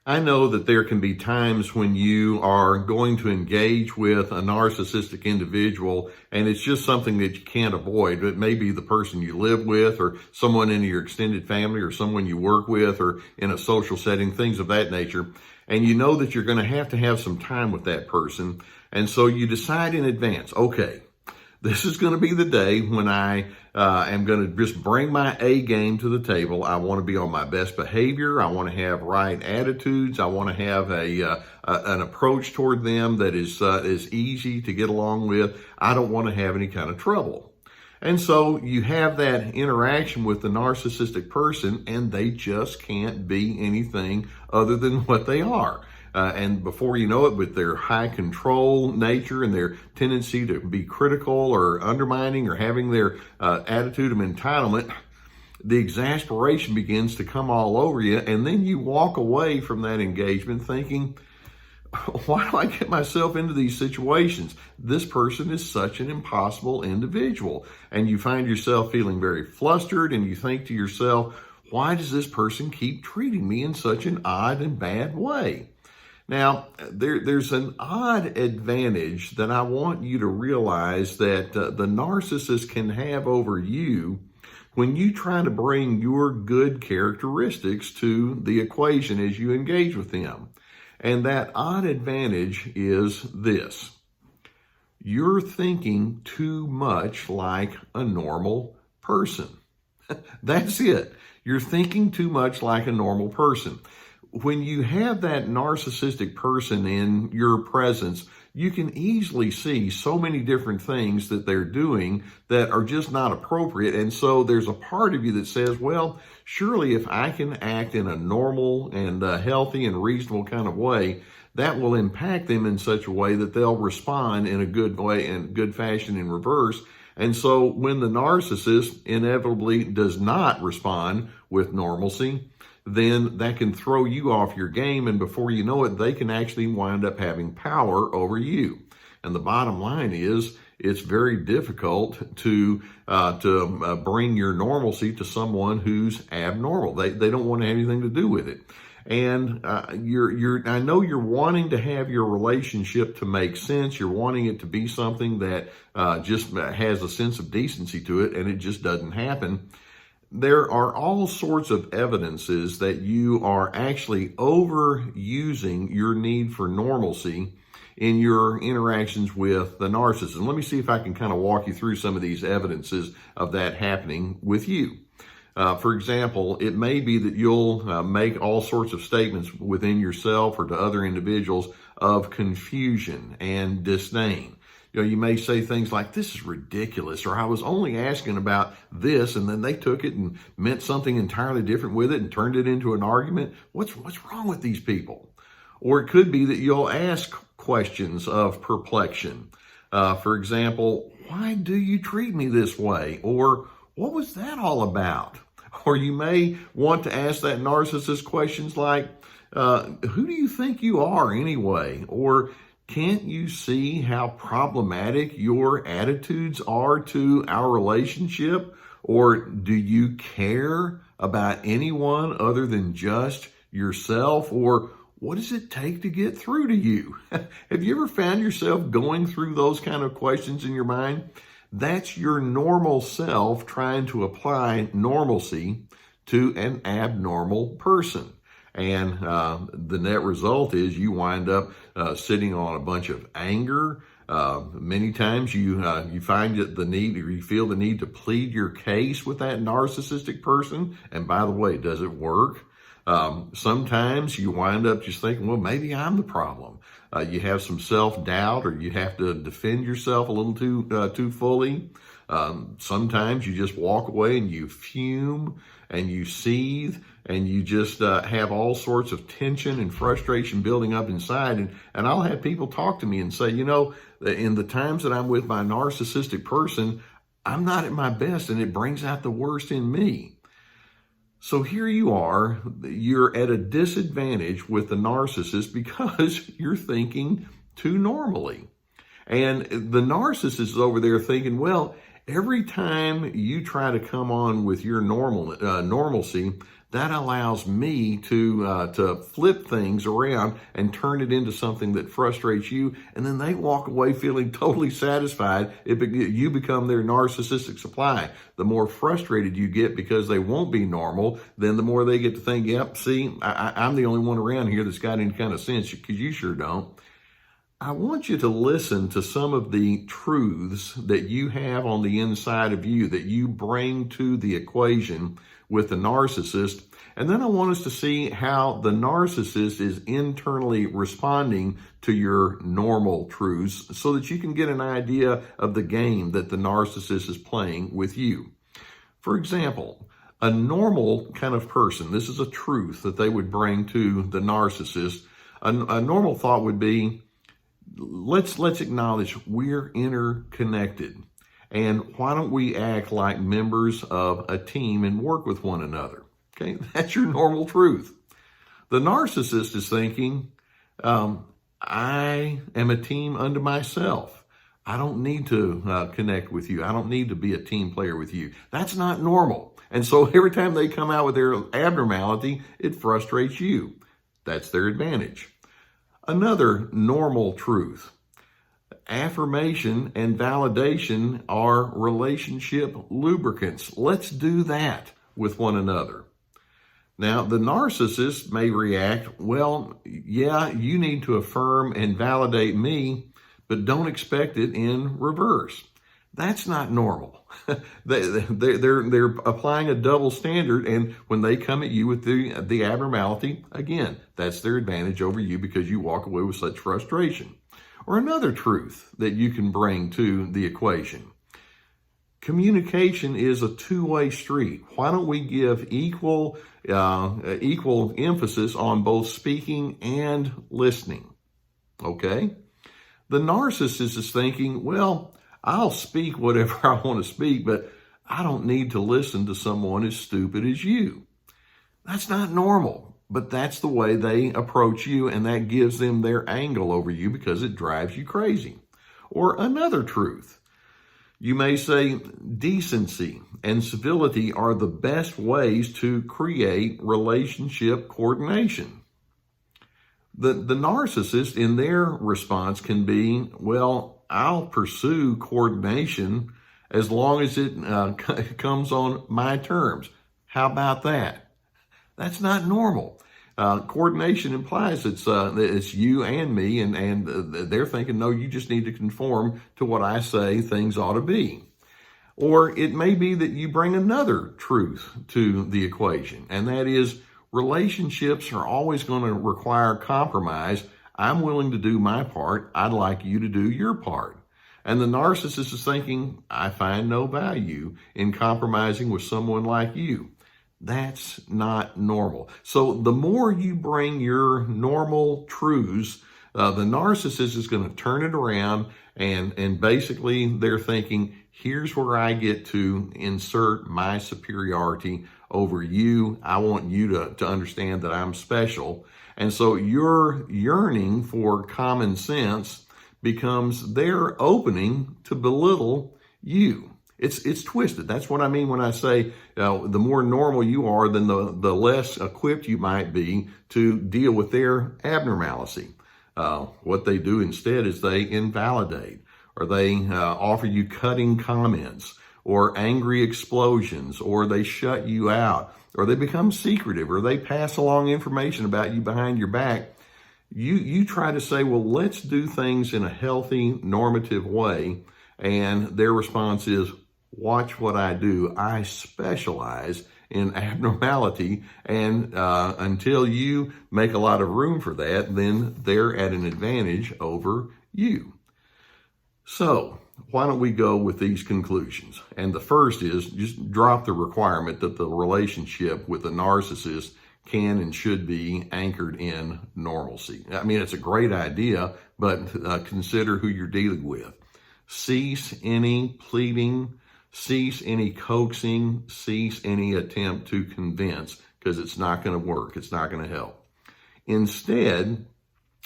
I know that there can be times when you are going to engage with a narcissistic individual and it's just something that you can't avoid. It may be the person you live with or someone in your extended family or someone you work with or in a social setting, things of that nature. And you know that you're going to have some time with that person. And so you decide in advance, okay, this is going to be the day when I am going to just bring my A game to the table. I want to be on my best behavior. I want to have right attitudes. I want to have an approach toward them that is easy to get along with. I don't want to have any kind of trouble. And so you have that interaction with the narcissistic person, and they just can't be anything other than what they are. And before you know it, with their high control nature and their tendency to be critical or undermining or having their attitude of entitlement, the exasperation begins to come all over you. And then you walk away from that engagement thinking, why do I get myself into these situations? This person is such an impossible individual. And you find yourself feeling very flustered, and you think to yourself, why does this person keep treating me in such an odd and bad way? Now, there's an odd advantage that I want you to realize that the narcissist can have over you when you try to bring your good characteristics to the equation as you engage with them. And that odd advantage is this: you're thinking too much like a normal person. That's it. You're thinking too much like a normal person. When you have that narcissistic person in your presence, you can easily see so many different things that they're doing that are just not appropriate. And so there's a part of you that says, well, surely if I can act in a normal and healthy and reasonable kind of way, that will impact them in such a way that they'll respond in a good way and good fashion in reverse. And so when the narcissist inevitably does not respond with normalcy, then that can throw you off your game. And before you know it, they can actually wind up having power over you. And the bottom line is, it's very difficult to bring your normalcy to someone who's abnormal. They don't want to have anything to do with it. And I know you're wanting to have your relationship to make sense. You're wanting it to be something that just has a sense of decency to it, and it just doesn't happen. There are all sorts of evidences that you are actually overusing your need for normalcy in your interactions with the narcissist. And let me see if I can kind of walk you through some of these evidences of that happening with you. For example, it may be that you'll make all sorts of statements within yourself or to other individuals of confusion and disdain. You know, you may say things like, this is ridiculous, or I was only asking about this, and then they took it and meant something entirely different with it and turned it into an argument. What's wrong with these people? Or it could be that you'll ask questions of perplexion. For example, why do you treat me this way? Or what was that all about? Or you may want to ask that narcissist questions like, who do you think you are anyway? Or can't you see how problematic your attitudes are to our relationship? Or do you care about anyone other than just yourself? Or what does it take to get through to you? Have you ever found yourself going through those kind of questions in your mind? That's your normal self trying to apply normalcy to an abnormal person. And the net result is you wind up sitting on a bunch of anger. Many times you find the need, or you feel the need to plead your case with that narcissistic person. And by the way, does it work? Sometimes you wind up just thinking, well, maybe I'm the problem. You have some self-doubt, or you have to defend yourself a little too fully. Sometimes you just walk away and you fume and you seethe and you just have all sorts of tension and frustration building up inside. And I'll have people talk to me and say, you know, in the times that I'm with my narcissistic person, I'm not at my best, and it brings out the worst in me. So here you are, you're at a disadvantage with the narcissist because you're thinking too normally. And the narcissist is over there thinking, well, every time you try to come on with your normalcy, That allows me to flip things around and turn it into something that frustrates you, and then they walk away feeling totally satisfied. You become their narcissistic supply. The more frustrated you get because they won't be normal, then the more they get to think, yep, see, I'm the only one around here that's got any kind of sense, because you sure don't. I want you to listen to some of the truths that you have on the inside of you that you bring to the equation with the narcissist. And then I want us to see how the narcissist is internally responding to your normal truths so that you can get an idea of the game that the narcissist is playing with you. For example, a normal kind of person, this is a truth that they would bring to the narcissist. A normal thought would be, let's acknowledge we're interconnected. And why don't we act like members of a team and work with one another? Okay, that's your normal truth. The narcissist is thinking, I am a team unto myself. I don't need to connect with you. I don't need to be a team player with you. That's not normal. And so every time they come out with their abnormality, it frustrates you. That's their advantage. Another normal truth. Affirmation and validation are relationship lubricants. Let's do that with one another. Now, the narcissist may react, well, yeah, you need to affirm and validate me, but don't expect it in reverse. That's not normal. They're applying a double standard, and when they come at you with the abnormality, again, that's their advantage over you because you walk away with such frustration. Or another truth that you can bring to the equation. Communication is a two-way street. Why don't we give equal emphasis on both speaking and listening? Okay? The narcissist is thinking, well, I'll speak whatever I want to speak, but I don't need to listen to someone as stupid as you. That's not normal, but that's the way they approach you, and that gives them their angle over you because it drives you crazy. Or another truth. You may say decency and civility are the best ways to create relationship coordination. The narcissist in their response can be, well, I'll pursue coordination as long as it comes on my terms. How about that? That's not normal. Coordination implies it's you and me, and they're thinking, no, you just need to conform to what I say things ought to be. Or it may be that you bring another truth to the equation, and that is relationships are always going to require compromise. I'm willing to do my part. I'd like you to do your part. And the narcissist is thinking, I find no value in compromising with someone like you. That's not normal. So the more you bring your normal truths, the narcissist is going to turn it around, and basically they're thinking, here's where I get to insert my superiority over you. I want you to understand that I'm special. And so your yearning for common sense becomes their opening to belittle you. It's twisted. That's what I mean when I say the more normal you are, then the less equipped you might be to deal with their abnormality. What they do instead is they invalidate, or they offer you cutting comments, or angry explosions, or they shut you out, or they become secretive, or they pass along information about you behind your back. You try to say, well, let's do things in a healthy, normative way, and their response is, watch what I do. I specialize in abnormality, and until you make a lot of room for that, then they're at an advantage over you. So why don't we go with these conclusions? And the first is just drop the requirement that the relationship with the narcissist can and should be anchored in normalcy. I mean, it's a great idea, but consider who you're dealing with. Cease any pleading, cease any coaxing, cease any attempt to convince, because it's not going to work. It's not going to help. Instead,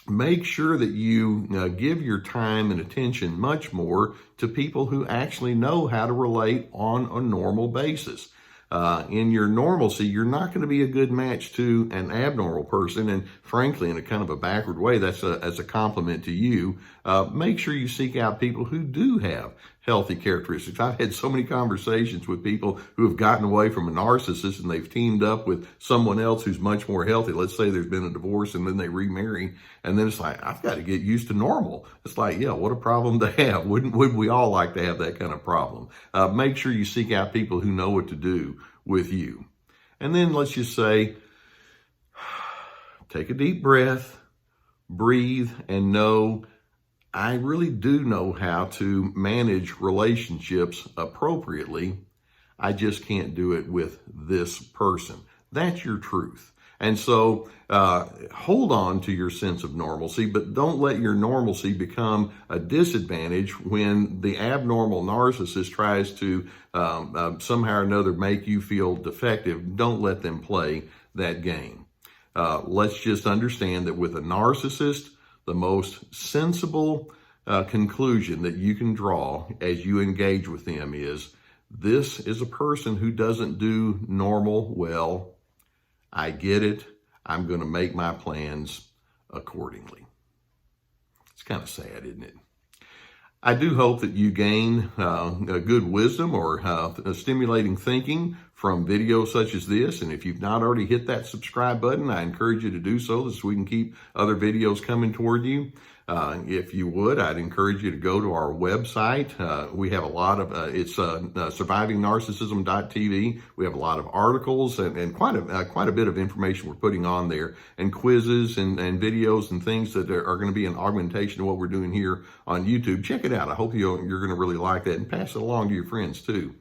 make sure that you give your time and attention much more to people who actually know how to relate on a normal basis. In your normalcy, you're not going to be a good match to an abnormal person. And frankly, in a kind of a backward way, that's as a compliment to you. Make sure you seek out people who do have healthy characteristics. I've had so many conversations with people who have gotten away from a narcissist and they've teamed up with someone else who's much more healthy. Let's say there's been a divorce and then they remarry, and then it's like, I've got to get used to normal. It's like, yeah, what a problem to have. Wouldn't we all like to have that kind of problem? Make sure you seek out people who know what to do with you. And then let's just say, take a deep breath, breathe, and know I really do know how to manage relationships appropriately. I just can't do it with this person. That's your truth. And so hold on to your sense of normalcy, but don't let your normalcy become a disadvantage when the abnormal narcissist tries to somehow or another make you feel defective. Don't let them play that game. Let's just understand that with a narcissist, the most sensible conclusion that you can draw as you engage with them is, this is a person who doesn't do normal well. I get it. I'm going to make my plans accordingly. It's kind of sad, isn't it? I do hope that you gain a good wisdom or stimulating thinking from videos such as this. And if you've not already hit that subscribe button, I encourage you to do so we can keep other videos coming toward you. If you would, I'd encourage you to go to our website. We have a lot of, it's survivingnarcissism.tv. We have a lot of articles and quite a bit of information we're putting on there, and quizzes and videos and things that are going to be an augmentation of what we're doing here on YouTube. Check it out. I hope you're going to really like that, and pass it along to your friends too.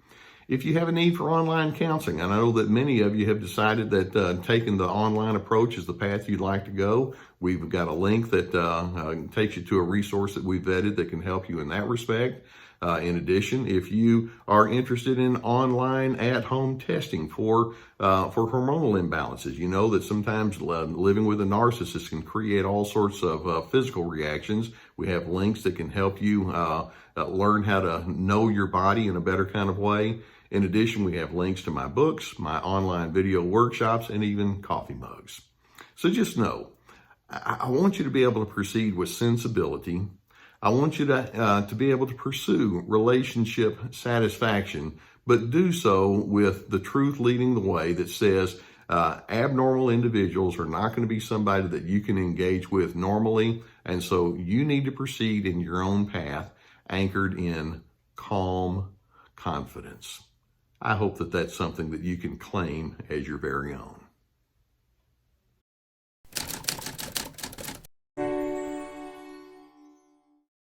If you have a need for online counseling, I know that many of you have decided that taking the online approach is the path you'd like to go. We've got a link that takes you to a resource that we vetted that can help you in that respect. In addition, if you are interested in online at-home testing for hormonal imbalances, you know that sometimes living with a narcissist can create all sorts of physical reactions. We have links that can help you learn how to know your body in a better kind of way. In addition, we have links to my books, my online video workshops, and even coffee mugs. So just know, I want you to be able to proceed with sensibility. I want you to be able to pursue relationship satisfaction, but do so with the truth leading the way that says abnormal individuals are not going to be somebody that you can engage with normally. And so you need to proceed in your own path, anchored in calm confidence. I hope that that's something that you can claim as your very own.